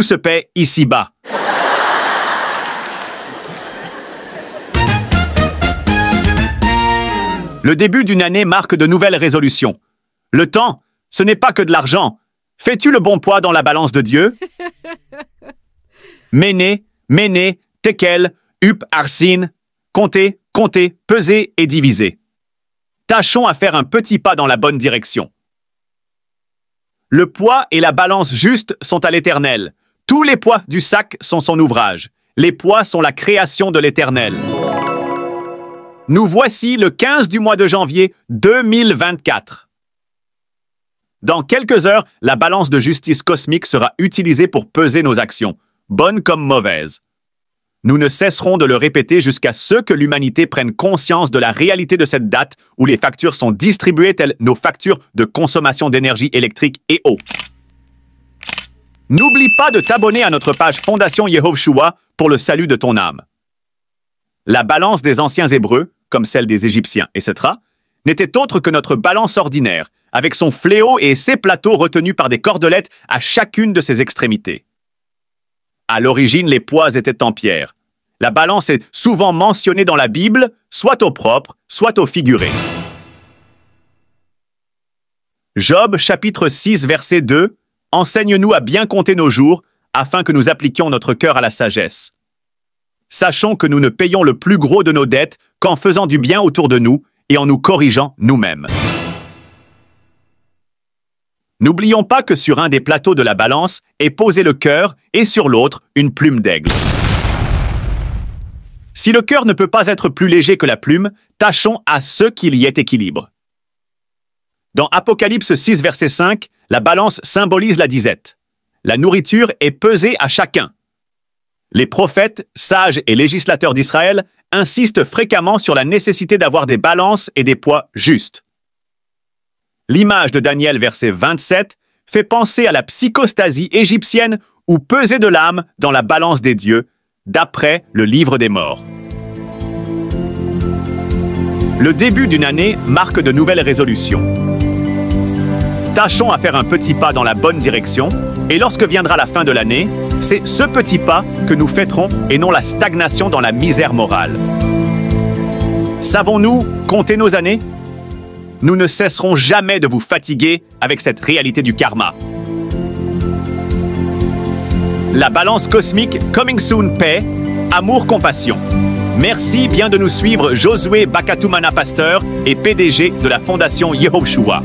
se paie ici-bas. Le début d'une année marque de nouvelles résolutions. Le temps, ce n'est pas que de l'argent. Fais-tu le bon poids dans la balance de Dieu? Méné, tekel, up, arsin, compter, peser et diviser. Tâchons à faire un petit pas dans la bonne direction. Le poids et la balance juste sont à l'Éternel. Tous les poids du sac sont son ouvrage. Les poids sont la création de l'Éternel. Nous voici le 15 du mois de janvier 2024. Dans quelques heures, la balance de justice cosmique sera utilisée pour peser nos actions, bonnes comme mauvaises. Nous ne cesserons de le répéter jusqu'à ce que l'humanité prenne conscience de la réalité de cette date où les factures sont distribuées telles nos factures de consommation d'énergie électrique et eau. N'oublie pas de t'abonner à notre page Fondation Yehovshua pour le salut de ton âme. La balance des anciens Hébreux, comme celle des Égyptiens, etc., n'était autre que notre balance ordinaire, avec son fléau et ses plateaux retenus par des cordelettes à chacune de ses extrémités. À l'origine, les poids étaient en pierre. La balance est souvent mentionnée dans la Bible, soit au propre, soit au figuré. Job, chapitre 6, verset 2, « Enseigne-nous à bien compter nos jours, afin que nous appliquions notre cœur à la sagesse. Sachons que nous ne payons le plus gros de nos dettes qu'en faisant du bien autour de nous et en nous corrigeant nous-mêmes. » N'oublions pas que sur un des plateaux de la balance est posé le cœur et sur l'autre une plume d'aigle. Si le cœur ne peut pas être plus léger que la plume, tâchons à ce qu'il y ait équilibre. Dans Apocalypse 6, verset 5, la balance symbolise la disette. La nourriture est pesée à chacun. Les prophètes, sages et législateurs d'Israël insistent fréquemment sur la nécessité d'avoir des balances et des poids justes. L'image de Daniel, verset 27, fait penser à la psychostasie égyptienne ou peser de l'âme dans la balance des dieux, d'après le livre des morts. Le début d'une année marque de nouvelles résolutions. Tâchons à faire un petit pas dans la bonne direction, et lorsque viendra la fin de l'année, c'est ce petit pas que nous fêterons et non la stagnation dans la misère morale. Savons-nous compter nos années? Nous ne cesserons jamais de vous fatiguer avec cette réalité du karma. La balance cosmique Coming Soon paix, amour, compassion. Merci bien de nous suivre, Josué Bakatumana Pasteur et PDG de la Fondation Yehovshua.